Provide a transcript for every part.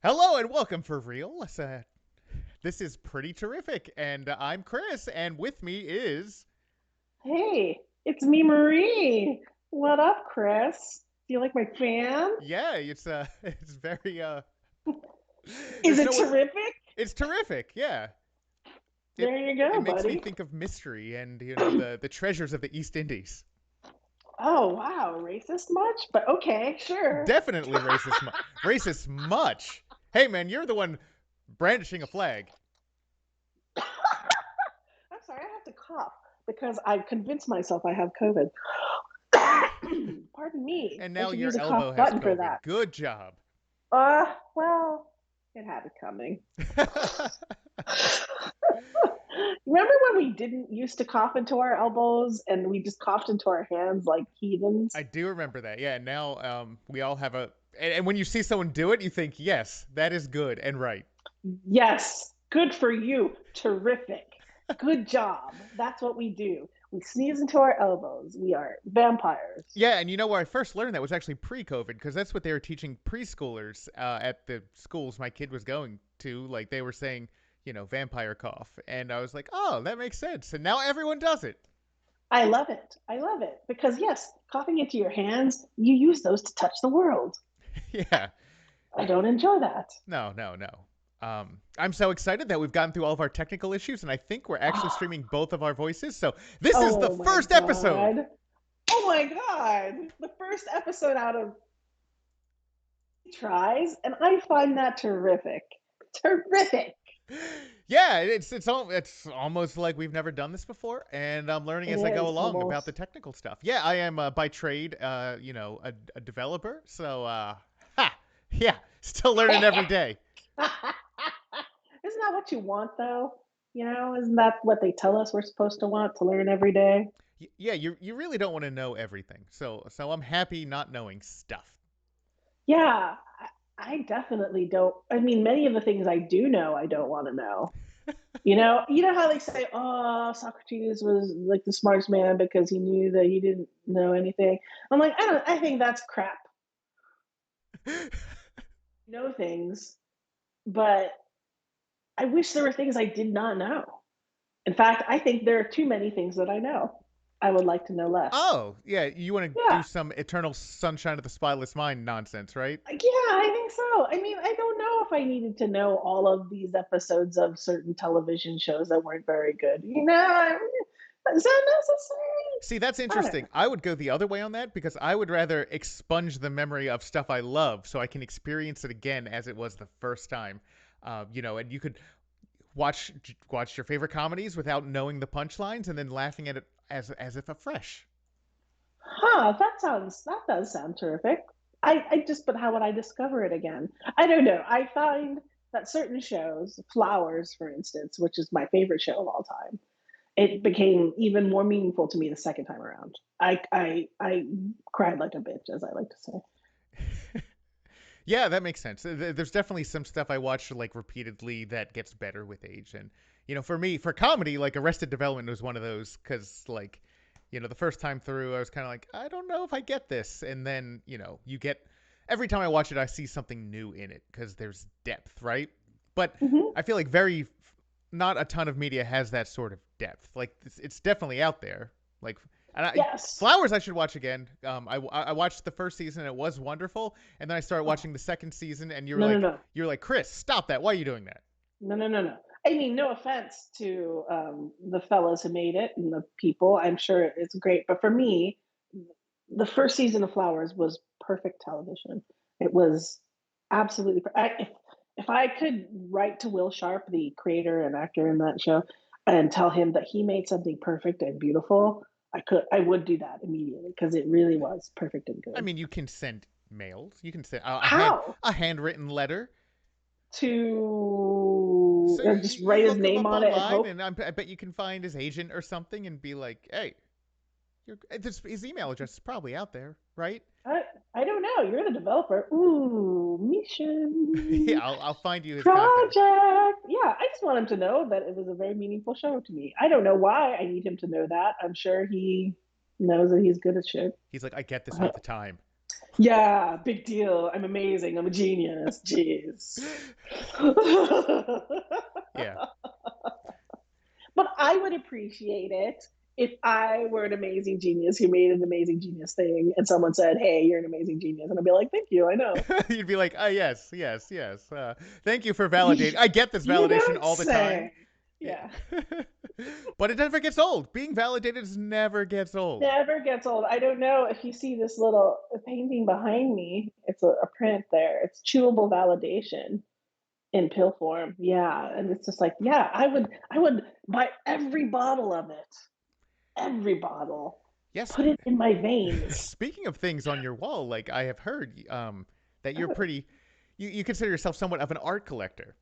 Hello and welcome for real. This is pretty terrific, and I'm Chris, and with me is Hey, it's me, Marie. What up, Chris? Do you like my fan? yeah. It's very Is There's it no. terrific? It's terrific. Yeah. It There you it go, makes me buddy. think of mystery and the treasures of the East Indies. Oh, wow. Racist much? But okay, sure. Definitely racist much. Hey man, you're the one brandishing a flag, I'm sorry, I have to cough because I've convinced myself I have COVID. Pardon me. and I now should your use a cough elbow has button for COVID. that. Good job. Well, it had it coming. Remember when we didn't used to cough into our elbows and we just coughed into our hands like I heathens? do remember that. Yeah, now we all have and when you see someone do it, you think, yes, that is good and right. Yes, good for you. Terrific. Good job. That's what we do. We sneeze into our elbows. We are vampires. Yeah, and you know where I first learned that was actually pre-COVID because that's what they were teaching preschoolers at the schools my kid was going to. Like they were saying, vampire cough, and I was like, oh, that makes sense. And now everyone does it. I love it. I love it. Because, yes, coughing into your hands, you use those to touch the world. Yeah. I don't enjoy that. No, no, no. I'm so excited that we've gotten through all of our technical issues, and I think we're actually streaming both of our voices. So this is the Oh my first episode. God. Oh my God. The first episode out of tries, and I find that terrific. Terrific. Yeah, it's almost like we've never done this before, and I'm learning It as I go is along about the almost. technical stuff. Yeah, I am by trade, a developer. So, yeah, still learning every day. Isn't that what you want, though? Isn't that what they tell us we're supposed to want to learn every day? Yeah, you really don't want to know everything. So I'm happy not knowing stuff. Yeah, I definitely don't. I mean, many of the things I do know, I don't want to know. You know how they say, "Oh, Socrates was like the smartest man because he knew that he didn't know anything." I'm like, I don't. I think that's crap. Know things, but I wish there were things I did not know. In fact, I think there are too many things that I know. I would like to know less. Oh, yeah, you want to do Yeah, some eternal sunshine of the spotless mind nonsense, right? yeah, I think so. I mean, I don't know if I needed to know all of these episodes of certain television shows that weren't very good. Is that necessary? See, that's I don't interesting. know. I would go the other way on that because I would rather expunge the memory of stuff I love so I can experience it again as it was the first time. And you could watch watch your favorite comedies without knowing the punchlines and then laughing at it as if afresh. Huh, that does sound terrific. But how would I discover it again? I don't know. I find that certain shows, Flowers, for instance, which is my favorite show of all time, it became even more meaningful to me the second time around. I cried like a bitch, as I like to say. Yeah, that makes sense. There's definitely some stuff I watch like repeatedly that gets better with age, and for me, for comedy, like Arrested Development was one of those because like, the first time through, I was kind of like, I don't know if I get this, and then you get every time I watch it, I see something new in it because there's depth, right? But Hmm. I feel like very not a ton of media has that sort of depth. Like it's definitely out there. Like and Yes. Flowers I should watch again. I watched the first season and it was wonderful, and then I started Oh, watching the second season and no, no, no, you're like Chris, stop that. Why are you doing that? no, no, no, no. I mean, no offense to the fellows who made it and the people. I'm sure it's great, but for me, the first season of Flowers was perfect television. It was absolutely. If I could write to Will Sharp, the creator and actor in that show, and tell him that he made something perfect and beautiful, I would do that immediately because it really was perfect and I good. mean, you can send mails. You can send How a handwritten letter. to So just you write his look him name up on it and online, hope? and I bet you can find his agent or something and be like, hey, his email address is probably out there, right? I, I don't know. You're the developer. Ooh, Yeah, mission. I'll find you his contact. Project. Yeah, I just want him to know that it was a very meaningful show to me. I don't know why I need him to know that. I'm sure he knows that he's good at shit. He's like, I get this all the time. Yeah, big deal. I'm amazing. I'm a genius. Jeez. Yeah. But I would appreciate it if I were an amazing genius who made an amazing genius thing and someone said, "Hey, you're an amazing genius." And I'd be like, "Thank you. I know." You'd be like, yes, yes, yes. Thank you for validating. You, I get this you validation don't all the time. say. Yeah. But it never gets old. Being validated never gets old. Never gets old. I don't know if you see this little painting behind me. It's a print there. It's chewable validation in pill form. Yeah, and it's just like, yeah, I would buy every bottle of it. Every bottle. Yes. Put it in my veins. Speaking of things on your wall, like I have heard that you're pretty, you consider yourself somewhat of an art collector.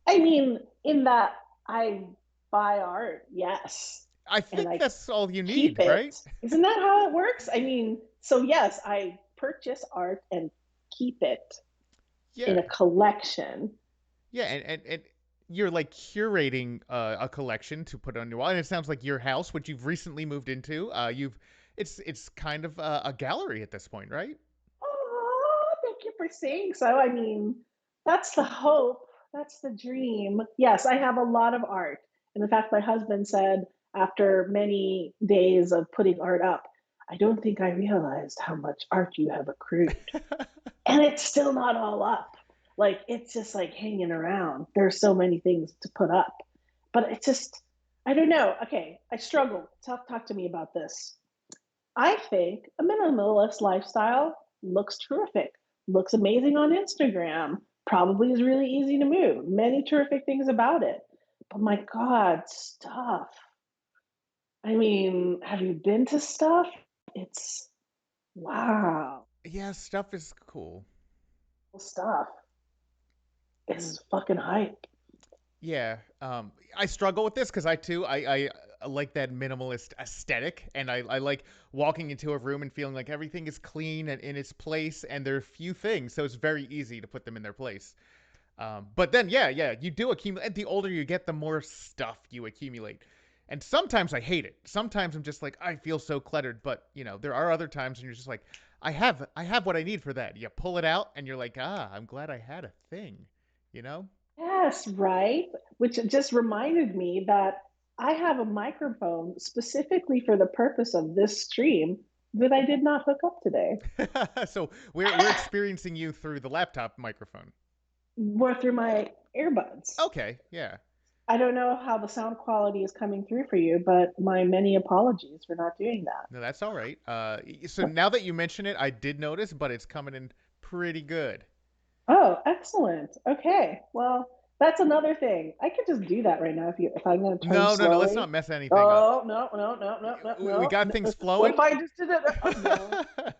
I mean, in that I buy art, yes, I and think I that's all you keep need, right? it. Isn't that how it works? I mean, so yes, I purchase art and keep it in Yeah. a collection. Yeah, and you're like curating a collection to put on your wall, and it sounds like your house, which you've recently moved into, it's kind of a gallery at this point, right? Oh, thank you for saying so. I mean, that's the hope. That's the dream. Yes, I have a lot of art. And in fact, my husband said after many days of putting art up, I don't think I realized how much art you have accrued. And it's still not all up. Like it's just like hanging around. There's so many things to put up. But it's just, I don't know. Okay, I struggle. Talk to me about this. I think a minimalist lifestyle looks terrific, looks amazing on Instagram, probably is really easy to move. Many terrific things about it. But my God, stuff. I mean, have you been to stuff? It's wow. Yeah, stuff is cool. Stuff is fucking hype. Yeah, I struggle with this because I too I like that minimalist aesthetic, and I like walking into a room and feeling like everything is clean and in its place, and there are few things, so it's very easy to put them in their place. But then, yeah, you do accumulate. The older you get, the more stuff you accumulate. And sometimes I hate it. Sometimes I'm just like, I feel so cluttered. But there are other times when you're just like, I have what I need for that. You pull it out, and you're like, I'm glad I had a thing. You know? Yes, right. Which just reminded me that I have a microphone specifically for the purpose of this stream that I did not hook up today. So we're experiencing you through the laptop microphone. Or through my earbuds. Okay, yeah. I don't know how the sound quality is coming through for you, but my many apologies for not doing that. No, that's all right. So now that you mention it, I did notice, but it's coming in pretty good. Oh, excellent. Okay. Well, that's another thing. I could just do that right now if I'm going to turn No, no, no. Let's slowly. not mess anything up. Oh, no, no, no, no, no, We got things no. What if flowing. I just did it? Oh, no.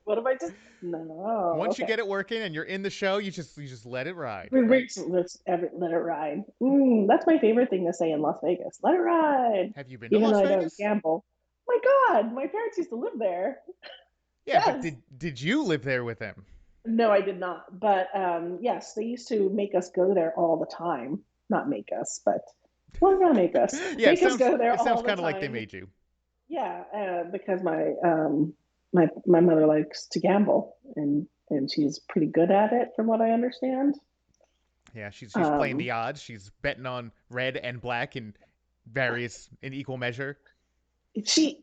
What if I just no? Once you Okay. get it working and you're in the show, you just let it ride, right? Let it ride. That's my favorite thing to say in Las Vegas. Let it ride. Have you been to Even though Las I don't Vegas? gamble. My God, my parents used to live there. Yeah, but Yes. did you live there with them? No, I did not. But yes, they used to make us go there all the time. Not make us, but well, not make us. Yeah, it Make us sounds go there it sounds all the kind of like they time. made you. Yeah, because my mother likes to gamble, and she's pretty good at it, from what I understand. Yeah, she's playing Um, the odds. She's betting on red and black in equal measure.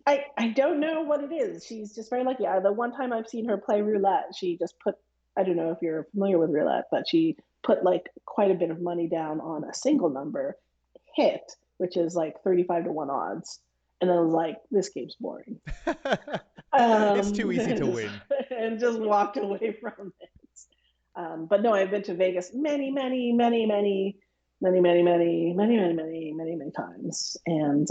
I don't know what it is. She's just very lucky. The one time I've seen her play roulette, she just put, I don't know if you're familiar with roulette, but she put like quite a bit of money down on a single number hit, which is like 35 to 1 odds. And then I was like, this game's boring. It's too easy And to just win. and just walked away from it. But no, I've been to Vegas many times, and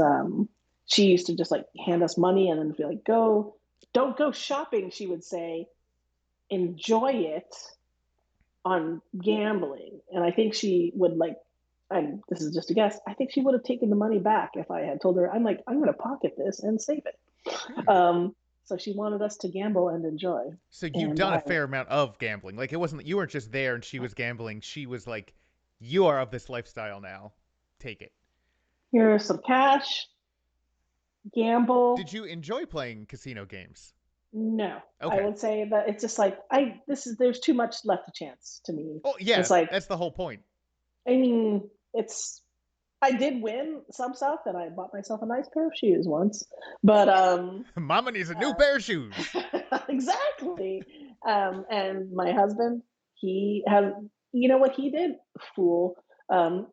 she used to just like hand us money and then be like, "Go, don't go shopping." She would say, "Enjoy it on gambling," and I think she would like. And this is just a guess. I think she would have taken the money back if I had told her. I'm like, I'm going to pocket this and save it. Hmm. So she wanted us to gamble and enjoy. So you've And done a I fair amount of gambling. Like it wasn't that you weren't just there and she was gambling. She was like, "You are of this lifestyle now. Take it." here's some cash, Did gamble. you enjoy playing casino games? No, I Okay. would say that it's just like I this is there's too much left to chance to me. Oh yeah, It's like, that's the whole point. I mean, it's I did win some stuff, and I bought myself a nice pair of shoes once. But Mama needs a new pair of shoes. exactly. And my husband, he has, you know what he did? Fool.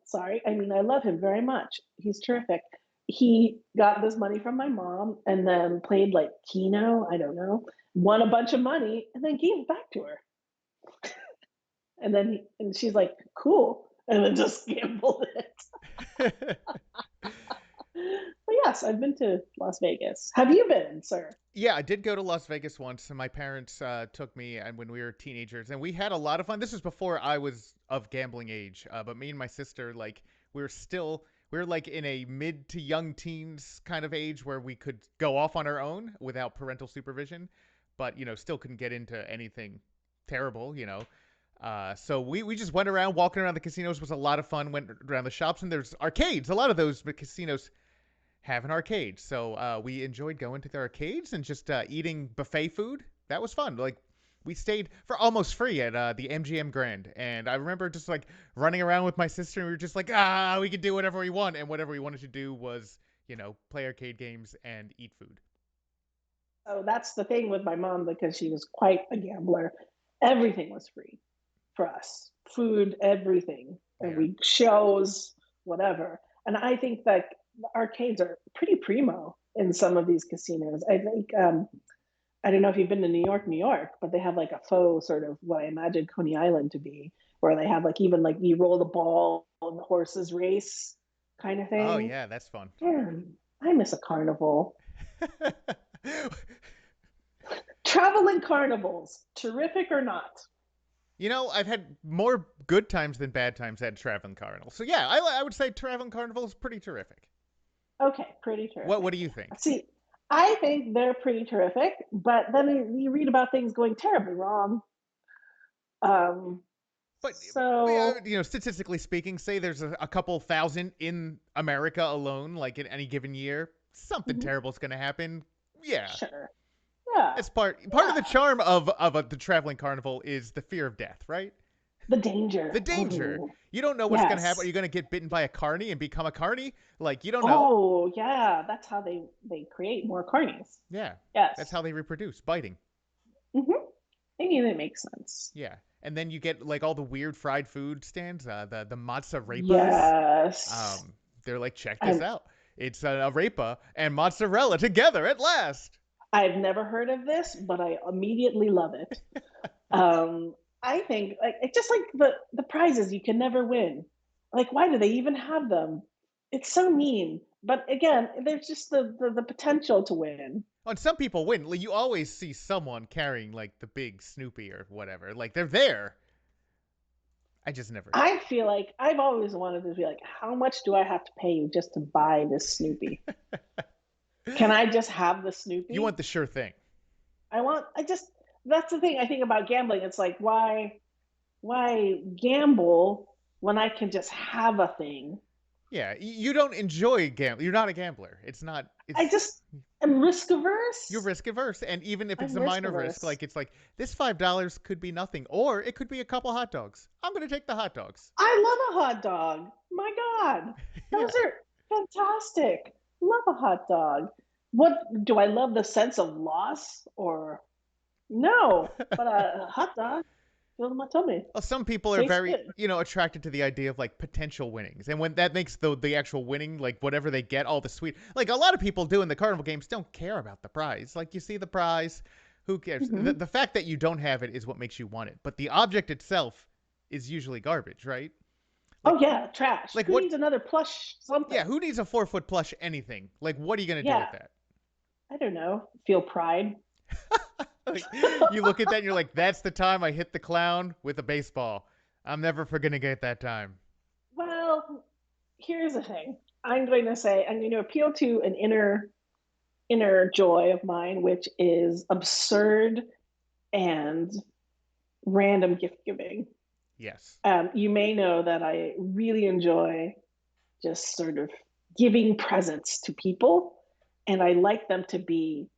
Sorry. I mean, I love him very much. He's terrific. He got this money from my mom and then played like Keno, I don't know, won a bunch of money and then gave it back to her. And she's like, cool. And then just gambled it. But yes, I've been to Las Vegas. Have you been, sir? Yeah, I did go to Las Vegas once, and my parents took me, and when we were teenagers, and we had a lot of fun. This was before I was of gambling age, but me and my sister, like, we were still we were like in a mid to young teens kind of age where we could go off on our own without parental supervision, but still couldn't get into anything terrible. So we just went around walking around the casinos was a lot of fun. Went around the shops and there's arcades. A lot of those casinos have an arcade. So we enjoyed going to the arcades and just eating buffet food. That was fun. Like we stayed for almost free at the MGM Grand, and I remember just like running around with my sister, and we were just like, we could do whatever we want, and whatever we wanted to do was, play arcade games and eat food. So that's the thing with my mom because she was quite a gambler. Everything was free for us, food, everything, Yeah. every shows, whatever. And I think that the arcades are pretty primo in some of these casinos. I think I don't know if you've been to New York, but they have like a faux sort of what I imagine Coney Island to be, where they have like even like you roll the ball and the horses race kind of Oh thing. yeah, that's fun. Yeah, I miss a carnival. Traveling carnivals, terrific or not? I've had more good times than bad times at Traveling Carnival. So yeah, I would say Traveling Carnival is pretty terrific. Okay, pretty What terrific. do you think? See, I think they're pretty terrific, but then you read about things going terribly wrong. Um, But so statistically speaking, say there's a couple thousand in America alone, like in any given year, something mhm, terrible is going to happen. Yeah, sure, yeah, it's part of the yeah. charm of the Traveling Carnival is the fear of death, right? The The danger. danger. Oh, You don't know what's going to happen. Are yes. you going to get bitten by a carny and become a carny? Like you don't know. Oh, yeah. That's how they create more carnies. Yeah, that's Yes. how they reproduce, biting. Mm-hmm. I mean, it makes sense. Yeah, and then you get like all the weird fried food stands, the mozzarellas. Yes. Um, they're like, check this And out. It's a arepa and mozzarella together at last. I've never heard of this, but I immediately love it. Um, I think like it's just like the prizes you can never win. Like, why do they even have them? It's so mean. But again, there's just the potential to win. And some people win. Like, you always see someone carrying like the big Snoopy or whatever. Like they're there. I just never. I feel like I've always wanted to be like, how much do I have to pay you just to buy this Snoopy? Can I just have the You want Snoopy? the sure thing. I just that's the thing I think about gambling. It's like why gamble when I can just have a thing? Yeah, you don't enjoy gambling. You're not a gambler. It's not. I It's just am risk you're averse. risk averse, and even if it's I'm a risk minor risk, averse. like it's like this $5 could be nothing, or it could be a couple hot dogs. I'm gonna take the hot dogs. I love a hot dog. My God. Yeah. Those are fantastic. Love a hot dog. What do I love the sense of loss or no? But a hot dog fills my tummy. Well, some people are Tastes very, good. attracted to the idea of like potential winnings, and when that makes the actual winning, like whatever they get, all the sweet. Like a lot of people do in the carnival games don't care about the prize. Like you see the prize, who cares? The Hmm. the fact that you don't have it is what makes you want it, but the object itself is usually garbage, right? Like Oh yeah, trash. like Who what? needs another plush Yeah, something? who needs a 4 foot plush anything? Like what are you gonna do with Yeah, that? I don't know. Feel pride. Like you look at that and you're like, that's the time I hit the clown with a baseball. I'm never gonna get that time. Well, here's the thing. I'm going to appeal to an inner joy of mine, which is absurd and random gift giving. Yes. You may know that I really enjoy just sort of giving presents to people, and I like them to be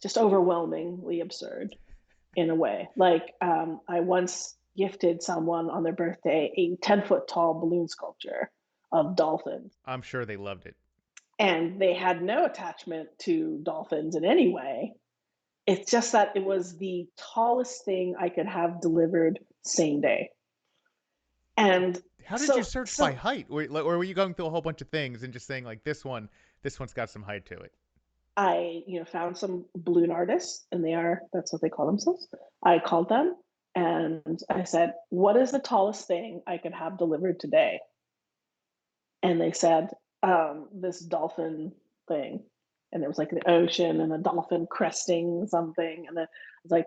just overwhelmingly absurd in a way. Like I once gifted someone on their birthday a 10-foot tall balloon sculpture of dolphins, I'm sure they loved it. and they had no attachment to dolphins in any way. It's just that it was the tallest thing I could have delivered same day. And How did you so search by so height, or were you going through a whole bunch of things and just saying like this one's got some height to it? I, found some balloon artists, and that's what they call themselves. I called them and I said, "What is the tallest thing I could have delivered today?" And they said, "This dolphin thing." And it was like the ocean and a dolphin cresting something. And then it was like,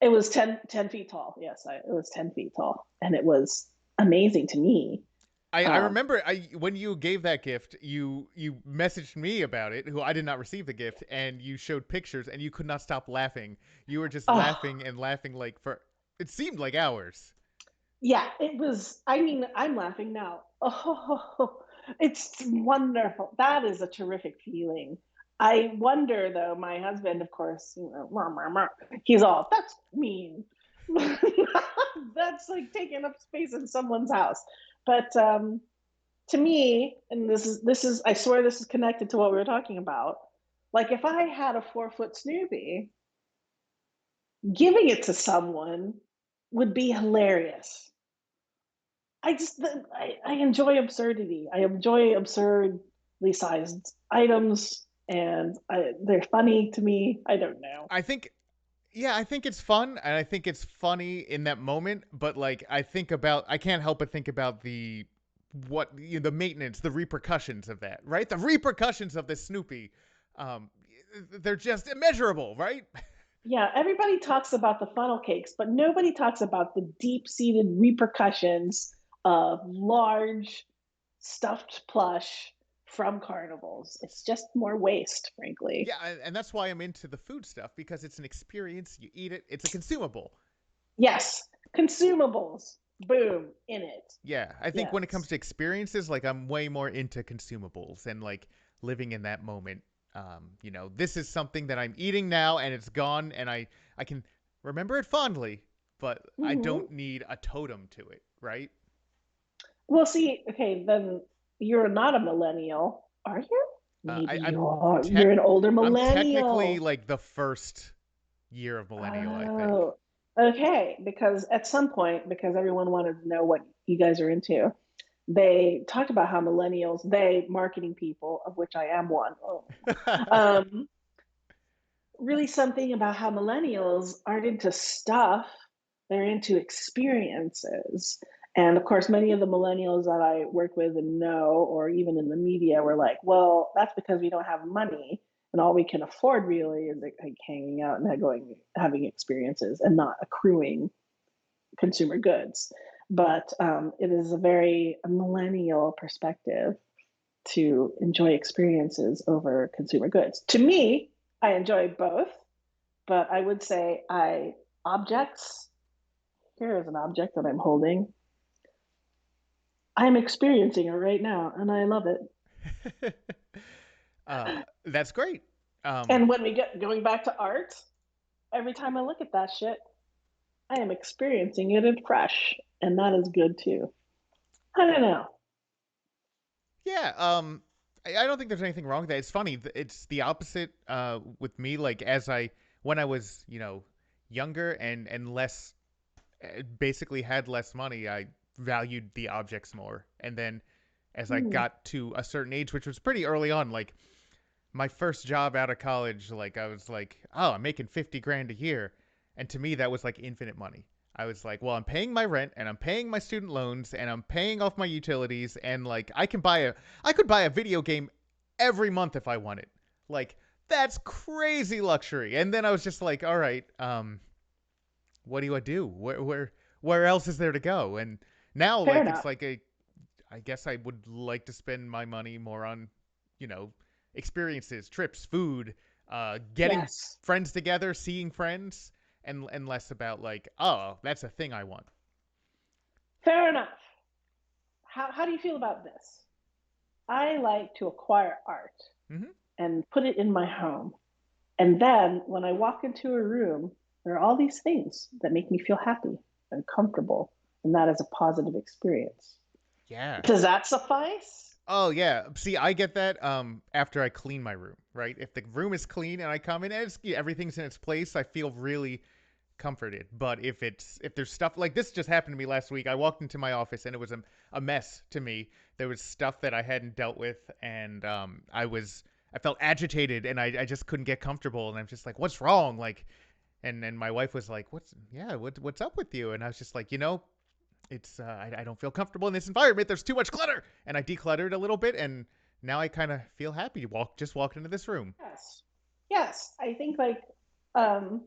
it was 10 feet tall. Yes, it was 10 feet tall. And it was amazing to me. I Um, remember when you gave that gift, you messaged me about it, who I did not receive the gift, and you showed pictures, and you could not stop laughing. You were just oh, laughing and laughing like for it seemed like hours. yeah, it was. I mean, I'm laughing now. Oh, it's wonderful. That is a terrific feeling. I wonder, though, my husband, of course, he's all, "That's mean." That's like taking up space in someone's house. But to me, and this is, I swear this is connected to what we were talking about. Like if I had a 4-foot Snoopy, giving it to someone would be hilarious. I enjoy absurdity. I enjoy absurdly sized items, and they're funny to me. I don't know. I think yeah, I think it's fun and I think it's funny in that moment, but like I can't help but think about the maintenance, the repercussions of that, right? The repercussions of this Snoopy, um, they're just immeasurable, right? Yeah, everybody talks about the funnel cakes, but nobody talks about the deep seated repercussions of large stuffed plush from carnivals. It's just more waste, frankly. Yeah, and that's why I'm into the food stuff because it's an experience. You eat it, it's a consumable. Yes, consumables. Boom, in it. Yeah, I think when it comes Yes. to experiences, like I'm way more into consumables and like living in that moment. This is something that I'm eating now and it's gone and I can remember it fondly, but I Hmm. don't need a totem to it, right? Well, see, okay, then you're not a millennial, are you? Maybe I'm you are. tech You're an older I'm technically millennial. like the first year of millennial, I think. Oh, okay. Because at some point, because everyone wanted to know what you guys are into, they talked about how millennials, they marketing people, of which I am one, um, really something about how millennials aren't into stuff, they're into experiences. And of course, many of the millennials that I work with and know, or even in the media, were like, well, that's because we don't have money. And all we can afford really is like hanging out and having experiences and not accruing consumer goods. But it is a very millennial perspective to enjoy experiences over consumer goods. To me, I enjoy both, but I would say objects. Here is an object that I'm holding. I'm experiencing it right now, and I love it. That's great. Um, And when we get going back to art, every time I look at that shit, I am experiencing it in fresh, and that is good too. I don't know. Yeah, I don't think there's anything wrong with that. It's funny. It's the opposite with me. Like when I was younger and less, basically had less money, I valued the objects more. And then as I Hmm. got to a certain age, which was pretty early on, like my first job out of college, like I was like, oh, I'm making 50 grand a year. And to me, that was like infinite money. I was like, well, I'm paying my rent and I'm paying my student loans and I'm paying off my utilities and like I could buy a video game every month if I wanted. Like that's crazy luxury. And then I was just like, all right, what do I do? Where else is there to go? And now Fair like it's enough. like a I guess I would like to spend my money more on, you know, experiences, trips, food, getting Yes. friends together, seeing friends, and less about like, oh, that's a thing I want. Fair enough. How do you feel about this? I like to acquire art Hmm. and put it in my home. And then when I walk into a room, there are all these things that make me feel happy and comfortable. And that is a positive experience. Yeah. Does that suffice? Oh yeah. See, I get that after I clean my room, right? If the room is clean and I come in and everything's in its place, I feel really comforted. But if there's stuff like this just happened to me last week. I walked into my office and it was a mess to me. There was stuff that I hadn't dealt with, and I felt agitated and I just couldn't get comfortable, and I'm just like, what's wrong? Like, and my wife was like, what's up with you? And I was just like, it's I don't feel comfortable in this environment. There's too much clutter, and I decluttered a little bit, and now I kind of feel happy. Just walked into this room. Yes. Yes. I think like um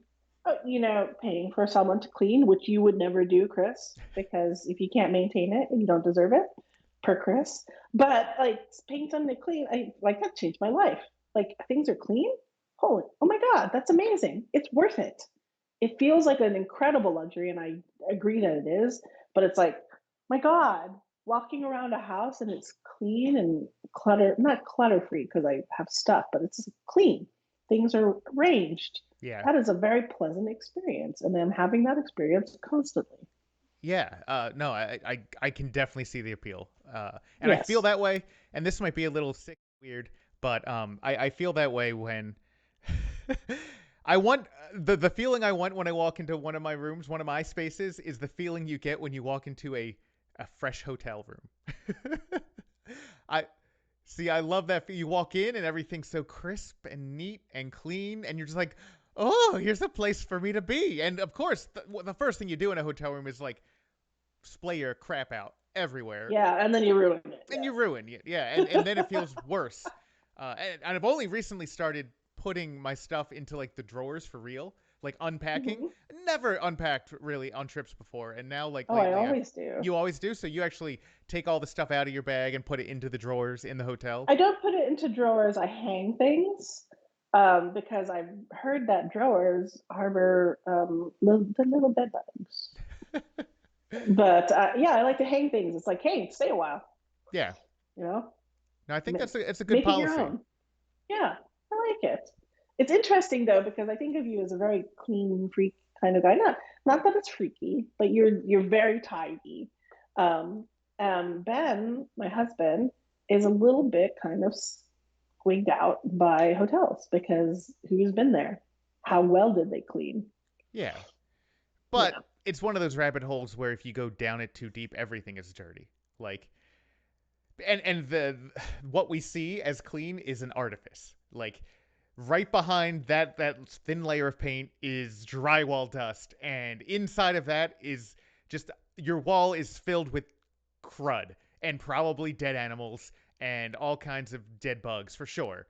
paying for someone to clean, which you would never do, Chris, because if you can't maintain it, you don't deserve it, per Chris. But like paying someone to clean, I like that changed my life. Like things are clean. Holy, oh my God, that's amazing. It's worth it. It feels like an incredible luxury, and I agree that it is, but it's like, my God, walking around a house and it's clean and clutter, not clutter free because I have stuff, but it's clean. Things are arranged. Yeah, That is a very pleasant experience. And I'm having that experience constantly. yeah. No, I can definitely see the appeal. And I feel Yes. that way. And this might be a little sick, weird, but I feel that way when I want the feeling I want when I walk into one of my rooms, one of my spaces, is the feeling you get when you walk into a fresh hotel room. I See, I love that. You walk in and everything's so crisp and neat and clean, and you're just like, oh, here's a place for me to be. And of course, the first thing you do in a hotel room is like splay your crap out everywhere, Yeah. And then you ruin it. and you Yeah. ruin it. Yeah, and then it feels worse. And I've only recently started putting my stuff into like the drawers for real, like unpacking. Mhm. Never unpacked really on trips before, and now like Oh, I lately I've. always do. You always do, so you actually take all the stuff out of your bag and put it into the drawers in the hotel. I don't put it into drawers. I hang things because I've heard that drawers harbor the little bed bugs. But yeah, I like to hang things. It's like, hey, stay a while, Yeah. you know, No, I think Ma- it's a good make it your policy. own. Yeah, I like it. It's interesting though because I think of you as a very clean freak kind of guy. Not that it's freaky, but you're very tidy. Um, Ben, my husband, is a little bit kind of squigged out by hotels because who's been there? How well did they clean? Yeah. Yeah. But it's one of those rabbit holes where if you go down it too deep, everything is dirty. Like and the what we see as clean is an artifice. Like right behind that thin layer of paint is drywall dust, and inside of that is just your wall is filled with crud and probably dead animals and all kinds of dead bugs for sure.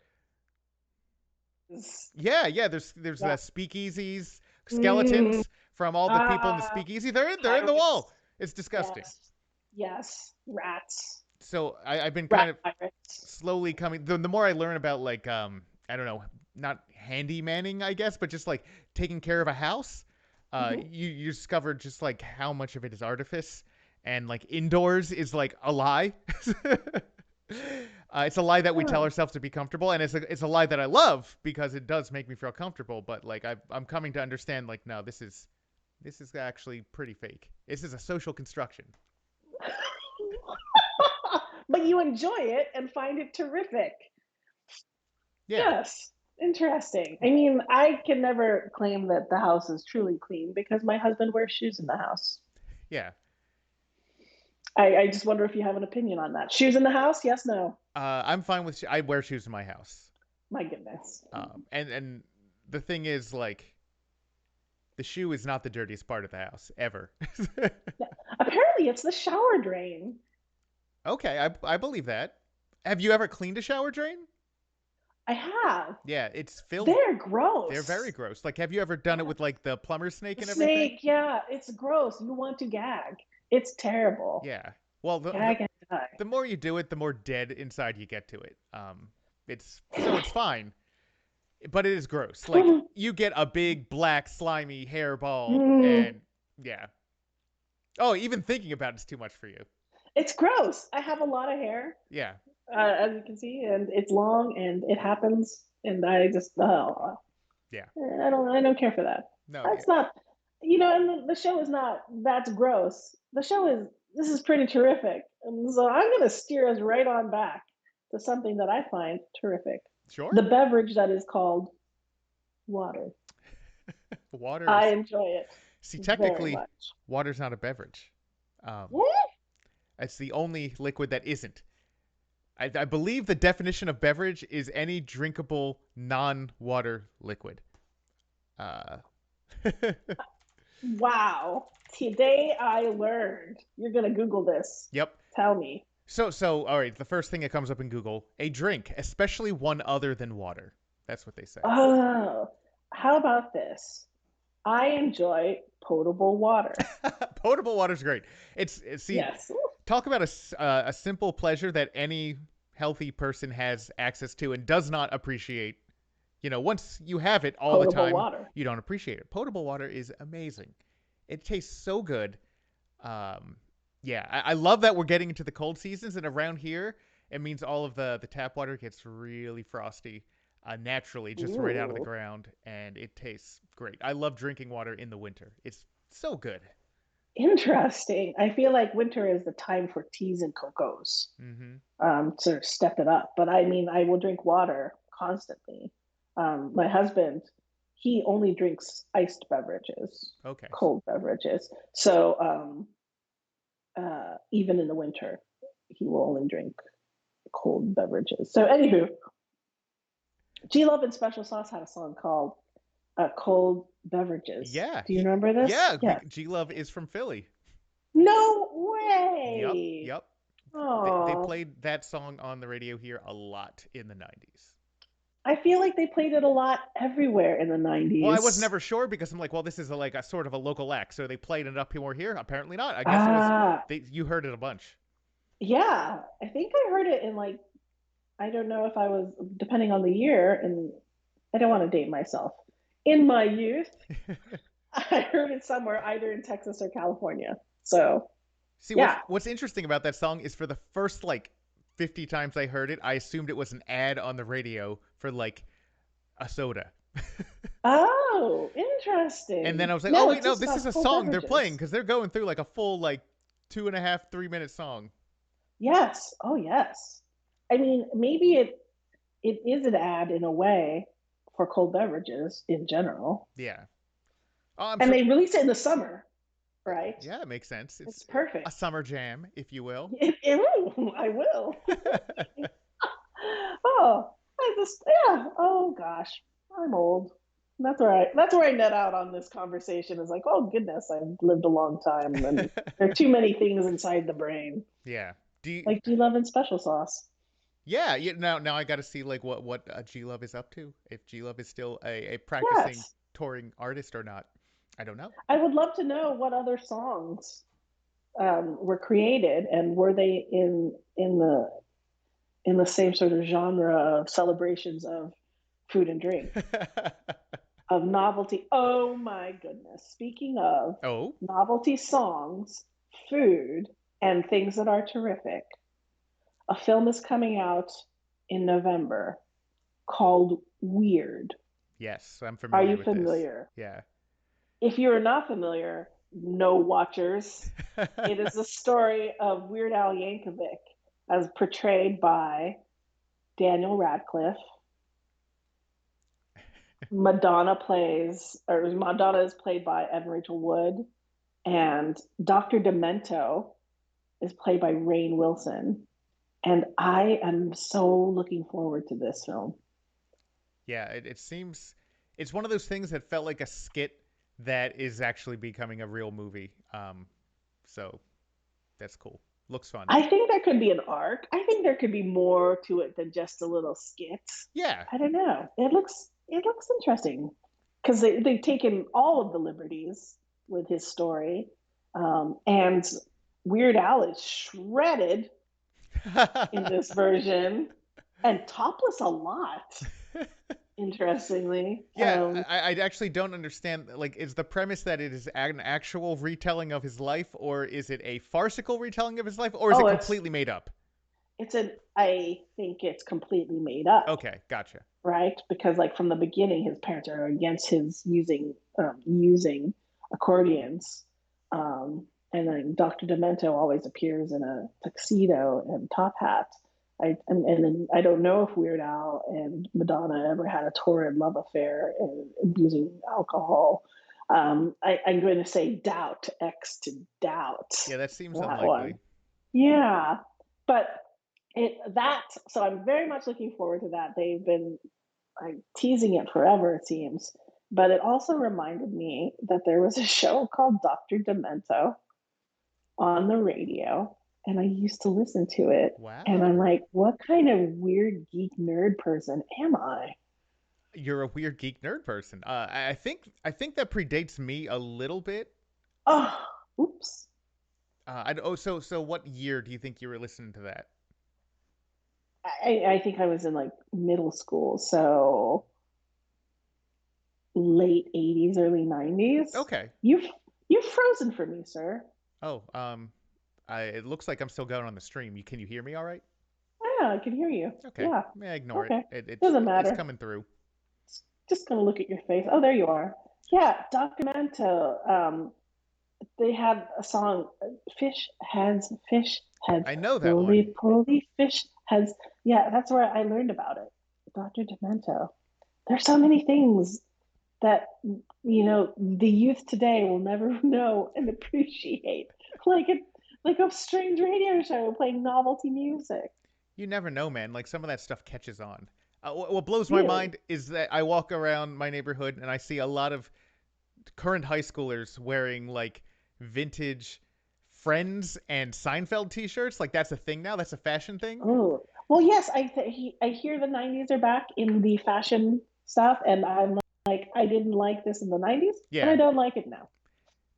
Yeah, yeah. There's Yeah. speakeasies, Mm, skeletons from all the people in the ah, speakeasy. They're in the pirates. wall. It's disgusting. Yes. Yes. Rats. So I've been kind Rat of pirates. slowly coming. The more I learn about like I don't know, not handy manning, I guess, but just like taking care of a house, Mhm. you discover just like how much of it is artifice, and like indoors is like a lie. It's a lie that we tell Oh. ourselves to be comfortable, and it's a lie that I love because it does make me feel comfortable. But like I'm coming to understand, like, no, this is actually pretty fake. This is a social construction. But you enjoy it and find it terrific. Yeah, Yes. Interesting. I mean, I can never claim that the house is truly clean because my husband wears shoes in the house. yeah. I just wonder if you have an opinion on that. Shoes in the house? Yes, no. I'm fine with. I wear shoes in my house. My goodness. And the thing is, like, the shoe is not the dirtiest part of the house ever. Apparently, it's the shower drain. Okay, I believe that. Have you ever cleaned a shower drain? I have. Yeah, it's filled. They're They're very gross. gross. Like, have you ever done it with like the plumber snake The and everything? snake, yeah, it's gross. You want to gag. It's terrible. Yeah. Well, Gag and die. the more you do it, the more dead inside you get to it. It's fine, but it is gross. Like you get a big black slimy hairball, Mm, and yeah. Oh, even thinking about it's too much for you. it's gross. I have a lot of hair, Yeah. as you can see, and it's long and it happens. And I just, oh. Yeah. I don't care for that. No. Yeah. That's not, and the show is not that's gross. The show is this is pretty terrific. And so I'm going to steer us right on back to something that I find terrific. Sure. The beverage that is called water. Water I is. enjoy it See, very technically, much. water's not a beverage. Um, What? it's the only liquid that isn't. I believe the definition of beverage is any drinkable non-water liquid. Uh, Wow. Today I learned. You're going to Google this. yep. Tell me. So, all right. The first thing that comes up in Google: a drink, especially one other than water. That's what they say. Oh, how about this? I enjoy potable water. Potable water's great. See, Yes. talk about a simple pleasure that any healthy person has access to and does not appreciate. Once you have it all the Potable time, water. you don't appreciate it. Potable water is amazing. It tastes so good. Um, yeah, I love that we're getting into the cold seasons, and around here, it means all of the tap water gets really frosty, naturally, just right out of the Ooh, ground, and it tastes great. I love drinking water in the winter. It's so good. interesting. I feel like winter is the time for teas and cocos Mm-hmm. to step it up. But I mean, I will drink water constantly. My husband, he only drinks iced beverages, Okay. cold beverages. So even in the winter, he will only drink cold beverages. So, anywho, G Love and Special Sauce had a song called Cold Beverages. Yeah, Do you remember this? yeah, Yes. G Love is from Philly. No Yep, way. yep. They Oh, played that song on the radio here a lot in the 90s. I feel like they played it a lot everywhere in the Well, I was 90s. never sure because I'm like, well, this is like a sort of a local act, so they played it up here. Apparently not. I guess it was Ah, you heard it a bunch. yeah. I think I heard it in like, I don't know if I was, depending on the year, and I don't want to date myself. In my youth, I heard it somewhere either in Texas or California. So, See, yeah. what's interesting about that song is for the first like 50 times I heard it, I assumed it was an ad on the radio for like a soda. Oh, And then interesting. I was like, oh No, wait, it's no, just this is about a cold song they're playing beverages. because they're going through like a full like 2.5, 3 minute song. Yes. Oh, yes. I mean, maybe it is an ad in a way for cold beverages in general. Yeah. Oh, I'm And sure. they release it in the summer, right? Yeah, it makes sense. It's It's a perfect. summer jam, if you will. I will. Oh, I just yeah. Oh gosh, I'm old. That's all right. That's where I net out on this conversation. Is like, oh goodness, I've lived a long time, and there are too many things inside the brain. Yeah. Do you, Like, do you love in special sauce? yeah, now I got to see like what G Love is up to. If G Love is still a practicing Yes, touring artist or not. I don't know. I would love to know what other songs were created, and were they in the same sort of genre of celebrations of food and drink, of novelty. Oh my goodness. Speaking of Oh, novelty songs, food, and things that are terrific, a film is coming out in November called Weird. yes, I'm Are familiar you with this. familiar? Yeah. If you're not familiar, no watchers. It is the story of Weird Al Yankovic as portrayed by Daniel Radcliffe. Madonna is played by Evan Rachel Wood, and Dr. Demento is played by Rainn Wilson. And I am so looking forward to this film. Yeah, it seems it's one of those things that felt like a skit that is actually becoming a real movie. So that's cool. Looks fun. I think there could be an arc. I think there could be more to it than just a little skit. Yeah. I don't know. It looks interesting because they've taken all of the liberties with his story, and Weird Al is shredded in this version and topless a lot. Interestingly, Yeah, I actually don't understand. Like, is the premise that it is an actual retelling of his life, or is it a farcical retelling of his life, or is it oh, it's completely made up? it's a I think it's completely made up, Okay, gotcha. right? Because like from the beginning, his parents are against his using accordions, and then Dr. Demento always appears in a tuxedo and top hat. And then I don't know if Weird Al and Madonna ever had a torrid love affair and abusing alcohol. I'm going to say doubt X to doubt Yeah, that seems that unlikely. one. Yeah, but it that so I'm very much looking forward to that. They've been teasing it forever, it seems. But it also reminded me that there was a show called Dr. Demento on the radio, and I used to listen to it. And I'm Wow. like, what kind of weird geek nerd person am I? You're a weird geek nerd person. I think that predates me a little bit. Oh, oops. So what year do you think you were listening to that? I think I was in like middle school, so late 80s, early 90s. Okay. You've frozen for me, sir. Oh, it looks like I'm still going on the stream. Can you hear me all right? Yeah, I can hear you. Okay. Yeah. Ignore it. Okay. It's Doesn't it's matter. coming through. Just gonna look at your face. Oh, there you are. Yeah, Documento. They had a song, fish heads, I know that one. roly poly fish heads. Yeah, that's where I learned about it. Dr. Demento. There's so many things that the youth today will never know and appreciate. Like it, like a strange radio show playing novelty music. You never know, man. Like some of that stuff catches on. What blows my Really? mind is that I walk around my neighborhood and I see a lot of current high schoolers wearing like vintage Friends and Seinfeld T-shirts. Like that's a thing now. That's a fashion thing. Oh, well, yes, I hear the 90s are back in the fashion stuff, and I'm like, I didn't like this in the 90s, and I Yeah. don't like it now.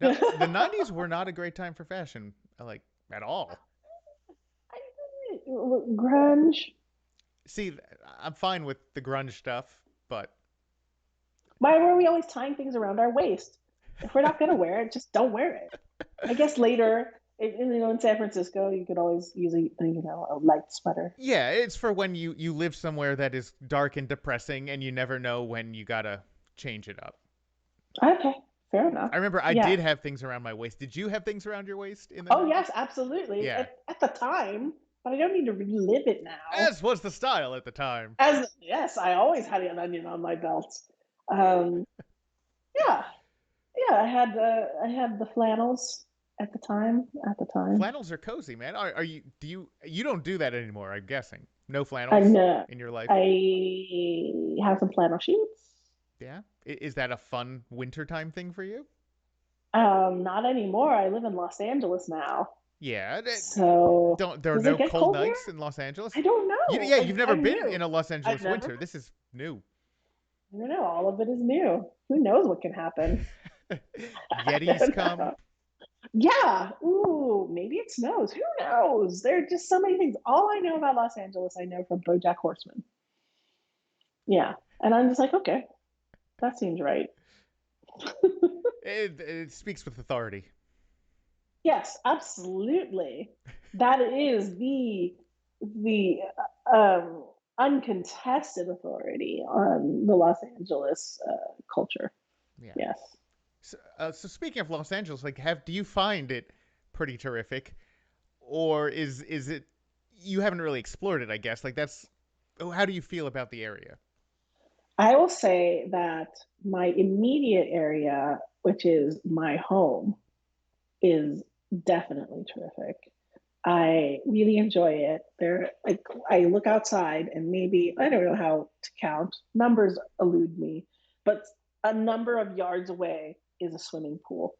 No, the '90s were not a great time for fashion, like at all. Grunge. See, I'm fine with the grunge stuff, but Why were we always tying things around our waist? If we're not going to wear it, just don't wear it. I guess later, in San Francisco, you could always use a light sweater. yeah, it's for when you live somewhere that is dark and depressing, and you never know when you gotta change it up. Okay, fair enough. I remember I Yeah. did have things around my waist. Did you have things around your waist in the Oh, '90s? yes, absolutely. Yeah, At the time, but I don't need to relive it now. as was the style at the time. As yes, I always had an onion on my belt. Um, yeah, yeah. I had the flannels at the time. At the time, Flannels are cozy, man. Are you? You don't do that anymore? I'm guessing. No I flannels know in your life. I have some flannel sheets. Yeah, is that a fun wintertime thing for you? Not anymore. I live in Los Angeles now. Yeah, So don't there are does it no get cold cold here? nights in Los I Angeles? don't know. Yeah, you've never I'm been new. in a Los I've Angeles never. winter. This is new. I don't know. All of it is new. Who knows what can happen? I Yetis don't come. know. Yeah. Ooh, maybe it snows. Who knows? There are just so many things. All I know about Los Angeles, I know from BoJack Horseman. Yeah. And I'm just like, okay, that seems right. It speaks with authority. Yes, absolutely. That is the uncontested authority on the Los Angeles culture. Yeah. Yes. So speaking of Los Angeles, like, have do you find it pretty terrific, or is it you haven't really explored it? I guess like that's how do you feel about the area? I will say that my immediate area, which is my home, is definitely terrific. I really enjoy it. There, like, I look outside and maybe I don't know how to count. Numbers elude me, but a number of yards away is a swimming pool,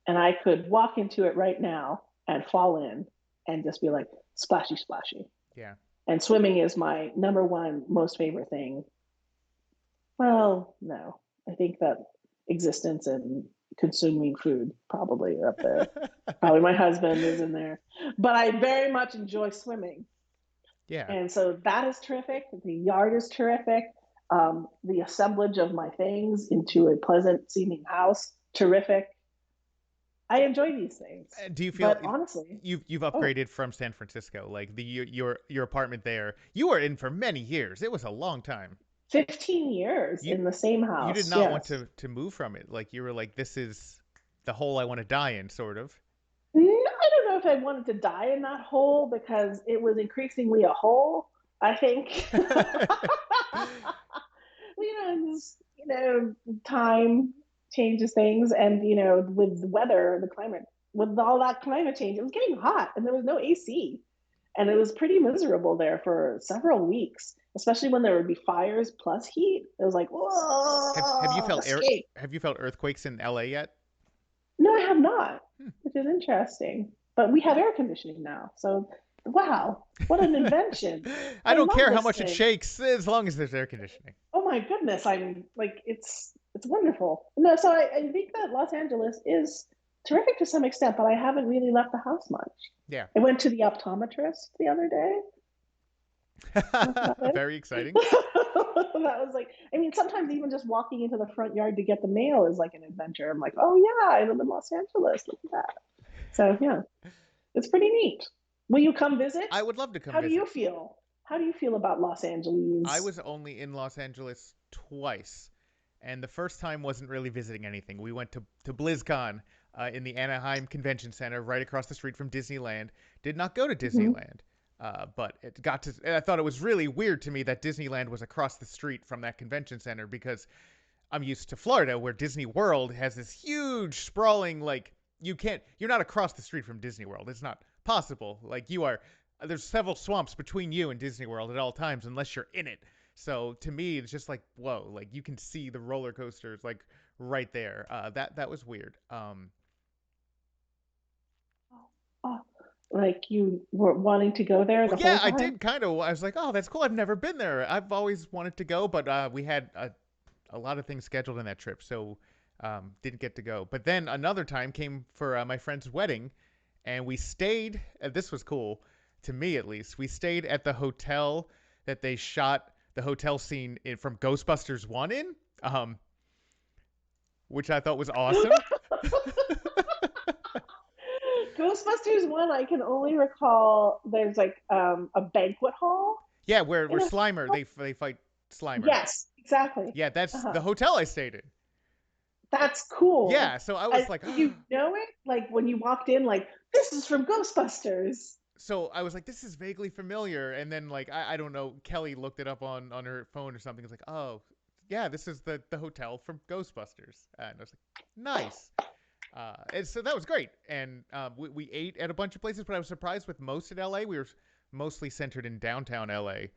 and I could walk into it right now and fall in and just be like splashy, splashy. Yeah. And swimming is my number one most favorite thing. Well, no, I think that existence and consuming food probably are up there. Probably my husband is in there, but I very much enjoy swimming. Yeah. And so that is terrific. The yard is terrific. The assemblage of my things into a pleasant seeming house, terrific. I enjoy these things. Do you feel But honestly, you've oh, upgraded from San Francisco? Like your apartment there, you were in for many years. It was a long time. 15 years You in the same you did house. not want Yes. to move from it. Like you were like, this is the hole I want to die in, sort of. No, I don't know if I wanted to die in that hole because it was increasingly a hole, I think. Time changes things, and with the weather, the climate, with all that climate change, it was getting hot, and there was no AC, and it was pretty miserable there for several weeks, especially when there would be fires plus heat. It was like, Have you whoa, felt escape. have you felt earthquakes in LA yet? No, I have not, Hmm. which is interesting. But we have air conditioning now, so wow, what an invention! I I don't love care how this much it thing. shakes as long as there's air conditioning. Oh my goodness, I'm like it's wonderful. No, so I think that Los Angeles is terrific to some extent, but I haven't really left the house much. Yeah. I went to the optometrist the other day. That's about it. Very exciting. That was like, I mean, sometimes even just walking into the front yard to get the mail is like an adventure. I'm like, oh yeah, I live in Los Angeles. Look at that. So yeah, it's pretty neat. Will you come visit? I would love to come How do you visit. feel? How do you feel about Los I Angeles? was only in Los Angeles twice, and the first time wasn't really visiting anything. We went to BlizzCon in the Anaheim Convention Center, right across the street from Disneyland. Did not go to Mhm. Disneyland, but it got to. I thought it was really weird to me that Disneyland was across the street from that convention center because I'm used to Florida, where Disney World has this huge, sprawling, like you're not across the street from Disney World. It's not possible. Like you are, there's several swamps between you and Disney World at all times, unless you're in it. So to me, it's just like whoa, like you can see the roller coasters like right there. That was weird. Oh, like you were wanting to go there Well, the yeah, whole I time? did kind of. I was like, oh, that's cool. I've never been there. I've always wanted to go, but we had a lot of things scheduled in that trip, so didn't get to go. But then another time came for my friend's wedding, and we stayed. This was cool to me, at least. We stayed at the hotel that they shot the hotel scene from Ghostbusters One in, um, which I thought was awesome. Ghostbusters 1, I can only recall there's like a banquet hall Yeah, where in a Slimer they fight Slimer. yes, exactly. Yeah, that's the Uh-huh. hotel I stayed in. That's cool. Yeah, so I was like, Did you know it? Like when you walked in, like, this is from Ghostbusters. so I was like, this is vaguely familiar, and then like I don't know, Kelly looked it up on her phone or something. It's like, oh, yeah, this is the hotel from Ghostbusters, and I was like, nice. And so that was great, and we ate at a bunch of places, but I was surprised with most in LA. We were mostly centered in downtown LA.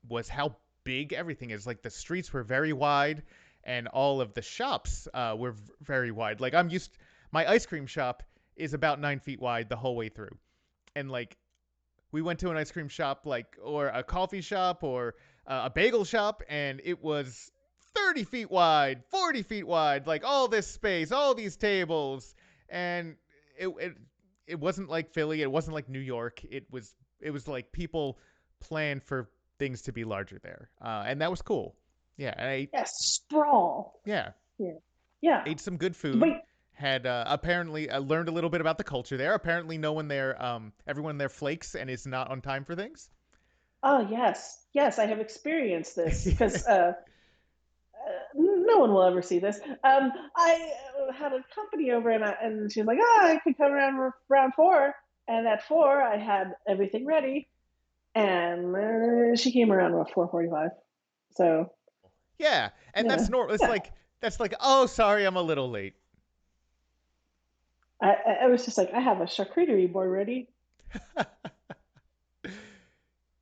Was how big everything is. Like the streets were very wide, and all of the shops were very wide. Like my ice cream shop is about 9 feet wide the whole way through, and like we went to an ice cream shop like or a coffee shop or a bagel shop, and it was 30 feet wide, 40 feet wide, like all this space, all these tables, and it wasn't like Philly, it wasn't like New York. It was like people planned for things to be larger there, and that was cool. Yeah, and I Yes, sprawl. yeah Yeah. Yeah. ate some good food. Wait. Had apparently learned a little bit about the culture there. Apparently, no one there, everyone there flakes and is not on time for things. Oh, yes. Yes, I have experienced this because no one will ever see this. I had a company over, and she was like, "Oh, I could come around 4." And at 4, I had everything ready, and she came around about 4:45. So Yeah, and yeah, that's normal. It's yeah. like oh, sorry, I'm a little late. I was just like, I have a charcuterie board ready.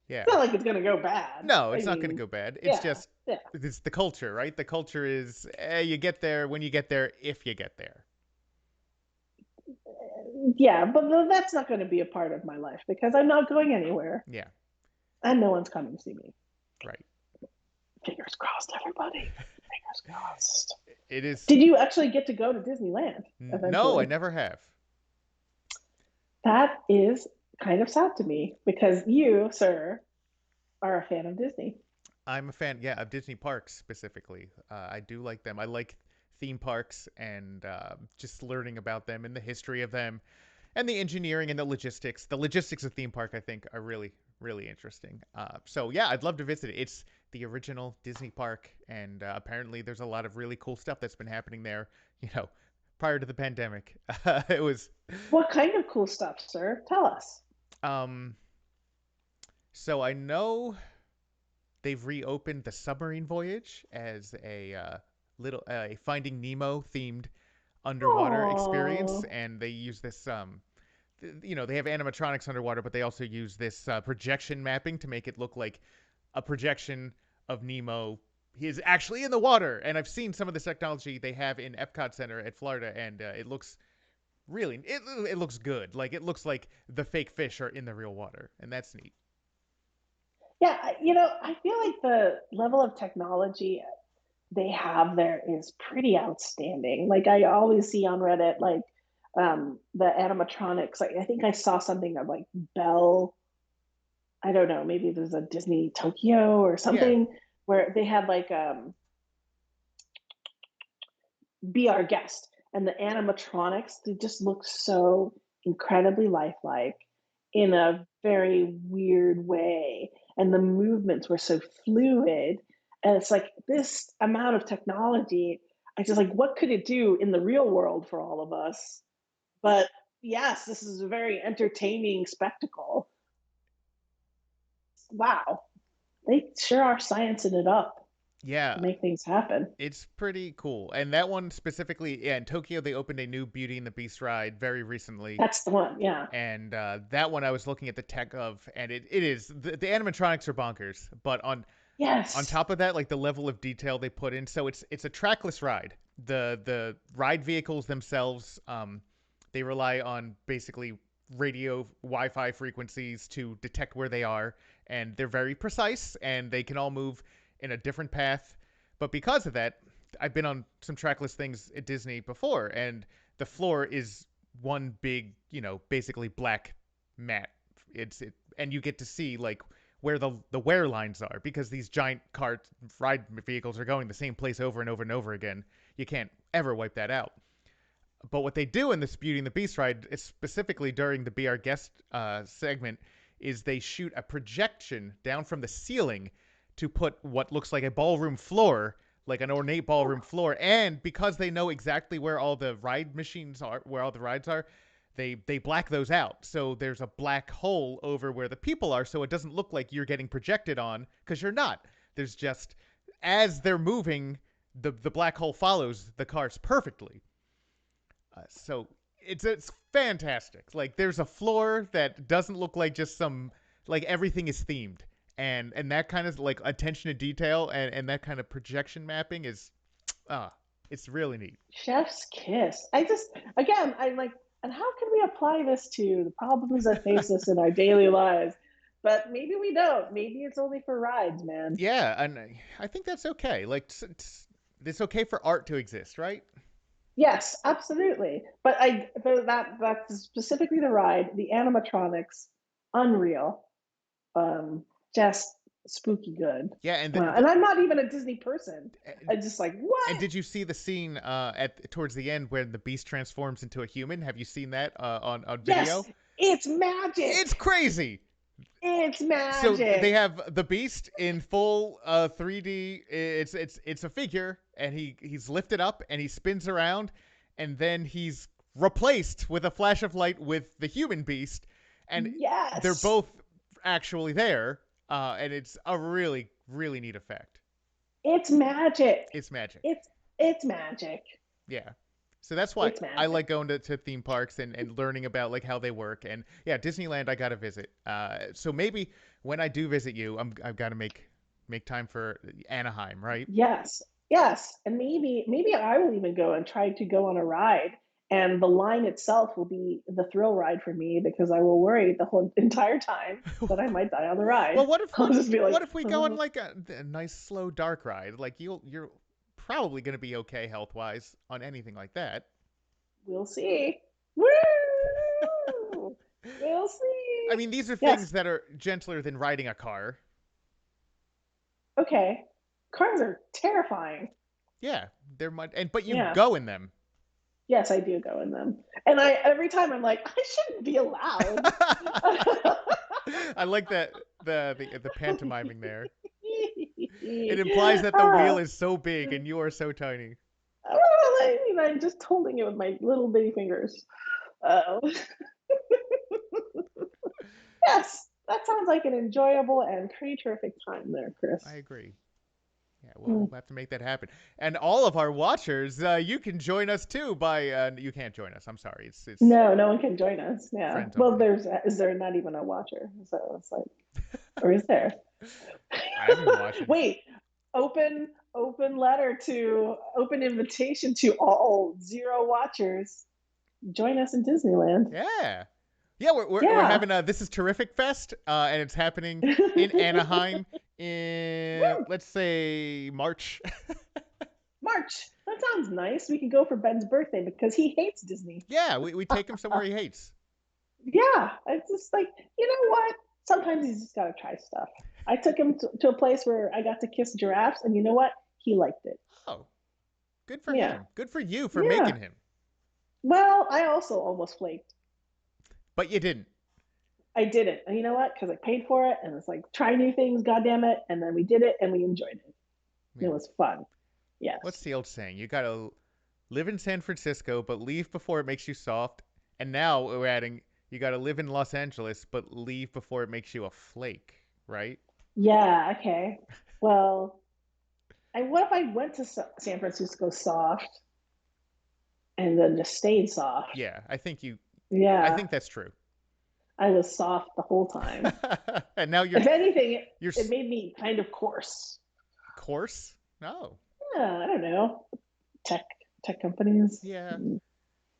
Yeah. It's not like it's gonna go bad. No, I it's not going to mean, go bad. It's yeah, just yeah, it's the culture, right? The culture is you get there when you get there if you get there. yeah. But that's not going to be a part of my life because I'm not going anywhere, Yeah, and no one's coming to see me. right. Fingers crossed, everybody. Fingers crossed. It is. Did you actually get to go to Disneyland No, I eventually? never have. That is kind of sad to me because you, sir, are a fan of Disney. I'm a fan, yeah, of Disney parks specifically. I do like them. I like theme parks and just learning about them and the history of them and the engineering and the logistics. The logistics of theme park, I think, are really, really interesting. So yeah, I'd love to visit it. It's the original Disney park, and apparently there's a lot of really cool stuff that's been happening there. You know, prior to the pandemic, it was. What kind of cool stuff, sir? Tell us. Um, so I know they've reopened the submarine voyage as a little a Finding Nemo themed underwater experience, Oh, and they use this they have animatronics underwater, but they also use this projection mapping to make it look like a projection of Nemo. He is actually in the water, and I've seen some of this technology they have in Epcot Center at Florida, and it looks really it looks good. Like it looks like the fake fish are in the real water, and that's neat. yeah. I feel like the level of technology they have there is pretty outstanding. Like I always see on Reddit, like the animatronics. Like I think I saw something of like Belle. I don't know. Maybe there's a Disney Tokyo or Yeah, something where they had like be our guest. And the animatronics, they just look so incredibly lifelike in a very weird way. And the movements were so fluid. And it's like this amount of technology, I just like, what could it do in the real world for all of us? But yes, this is a very entertaining spectacle. Wow. They sure are sciencing it up to yeah, make things happen. it's pretty cool. And that one specifically, yeah, in Tokyo, they opened a new Beauty and the Beast ride very recently. That's the one. Yeah. And that one I was looking at the tech of, and it is the animatronics are bonkers. But on Yes. top of that, like the level of detail they put in, so it's a trackless ride. The ride vehicles themselves, they rely on basically radio Wi-Fi frequencies to detect where they are, and they're very precise, and they can all move in a different path. But because of that, I've been on some trackless things at Disney before, and the floor is one big, basically black mat. And you get to see like where the wear lines are because these giant cart ride vehicles are going the same place over and over and over again. You can't ever wipe that out. But what they do in this Beauty and the Beast ride, specifically during the Be Our Guest segment, is they shoot a projection down from the ceiling to put what looks like a ballroom floor, like an ornate ballroom floor. And because they know exactly where all the ride machines are, where all the rides are, they black those out. So there's a black hole over where the people are, so it doesn't look like you're getting projected on because you're not. There's just as they're moving, the black hole follows the cars perfectly. So it's fantastic. Like there's a floor that doesn't look like just some like everything is themed. And that kind of like attention to detail and that kind of projection mapping is ah it's really neat. Chef's kiss. I just, again, I'm like, and how can we apply this to the problems that face us in our daily lives? But maybe we don't. Maybe it's only for rides, man. Yeah, and I think that's okay. Like it's okay for art to exist, right? Yes, absolutely. But that's specifically the ride, the animatronics, unreal. Just spooky good. Yeah, and Wow. And I'm not even a Disney person. and I'm just like, what? did you see the scene at towards the end where the beast transforms into a human? Have you seen that on Yes, video? it's It's magic. crazy. It's So they magic. have the beast in full 3D. It's a figure, and he's lifted up and he spins around, and then he's replaced with a flash of light with the human beast, and they're Yes. both actually there, and it's a really really neat effect. It's magic. It's magic. It's magic. Yeah. So that's why It's I magic. like going to theme parks and learning about like how they work. And yeah, Disneyland I gotta visit. So maybe when I do visit you, I've got to make time for Anaheim, right? Yes. Yes. And maybe I will even go and try to go on a ride. And the line itself will be the thrill ride for me because I will worry the whole entire time that I might die on the ride. Well, what if I'll just be like, what if we go on oh, like a nice slow dark ride? Like you're probably gonna be okay health wise on anything like that. we'll see. Woo! We'll I see. mean, these are Yes. things that are gentler than riding a car. Okay. Cars are terrifying. Yeah, they're much, and but you Yeah. go in them. Yes, I do go in them. And I every time I'm like, I shouldn't be allowed. I like that the pantomiming there. It implies that the wheel Ah, is so big and you are so tiny. I mean, I'm just holding it with my little bitty fingers. Uh, yes, that sounds like an enjoyable and pretty terrific time there, I Chris. agree. Yeah, we'll Mm. have to make that happen. And all of our watchers, you can join us too by you can't join us. I'm sorry. It's No, no one can join us. Yeah. friends Well, only. there's is there not even a watcher? So it's like, or is there? I've been watching. Wait, open letter to open invitation to all zero watchers. Join us in Disneyland. Yeah. Yeah, we're Yeah. having a This is Terrific Fest, and it's happening in Anaheim in, let's say, March. March. That sounds nice. We could go for Ben's birthday because he hates Disney. Yeah, we take him somewhere he hates. Yeah, it's just like, you know what? Sometimes he's just got to try stuff. I took him to a place where I got to kiss giraffes, and you know what? He liked it. Oh, good for Yeah, him. Good for you for yeah. making him. Well, I also almost flaked. But you didn't. I did it. And you know what? Because I paid for it, and it's like try new things, goddamn it. And then we did it, and we enjoyed it. It Yeah. was fun. What's Yes. the old saying? You gotta live in San Francisco, but leave before it makes you soft. And now we're adding, you gotta live in Los Angeles, but leave before it makes you a flake, right? Yeah. Okay. Well, and what if I went to San Francisco soft and then just stayed soft? Yeah, I Yeah, think that's true. I was soft the whole time. And now If anything, you're it made me kind of coarse. coarse. No. Yeah, I don't know. Tech tech companies. Yeah. It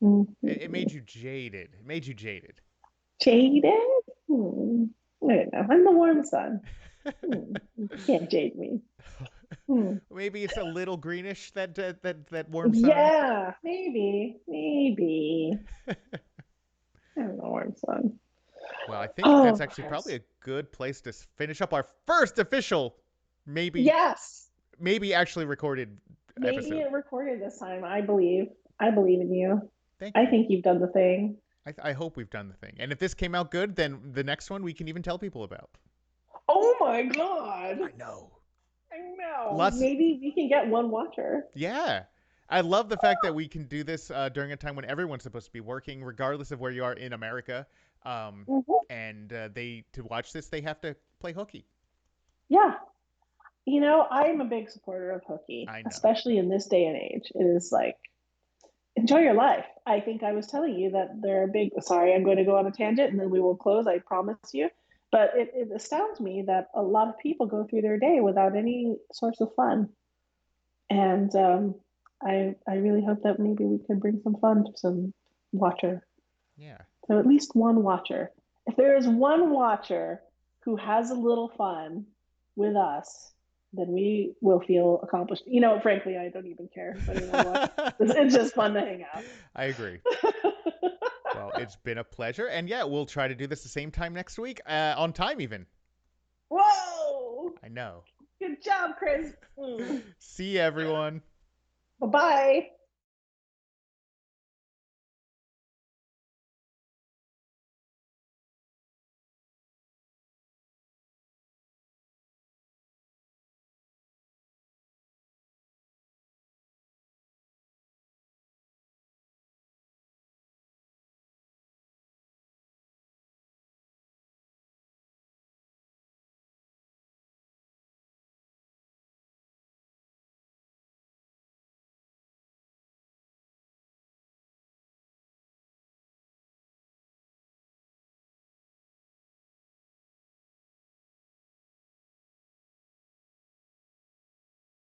Mm-hmm. made you jaded. It made you jaded. Jaded? Hmm. I don't know. I'm the warm sun. Hmm. You can't jade me. Hmm. Maybe it's a little greenish, that warm sun. Yeah, maybe. I don't know, warm sun. Well, I think that's Oh, actually probably Chris. a good place to finish up our first official, maybe Yes, maybe actually recorded maybe episode. it recorded this time. I believe. I believe in you. Thank I you. think you've done the thing. I hope we've done the thing. And if this came out good, then the next one we can even tell people about. Oh my god. I know. I know. Lots. Maybe we can get one watcher. Yeah. I love the fact that we can do this during a time when everyone's supposed to be working, regardless of where you are in America. Um, Mhm. and they to watch this, they have to play hooky. Yeah. You know, I'm a big supporter of hooky, I know. especially in this day and age. It is like, enjoy your life. I think I was telling you that they're a big, sorry, I'm going to go on a tangent and then we will close, I promise you. But it astounds me that a lot of people go through their day without any source of fun. And I really hope that maybe we can bring some fun to some watcher. Yeah. So at least one watcher. If there is one watcher who has a little fun with us, then we will feel accomplished. You know, frankly, I don't even care if anyone watches. It's just fun to hang out. I agree. Well, it's been a pleasure. And yeah, we'll try to do this the same time next week, on time even. Whoa! I know. Good job, Chris. See you, everyone. Bye bye.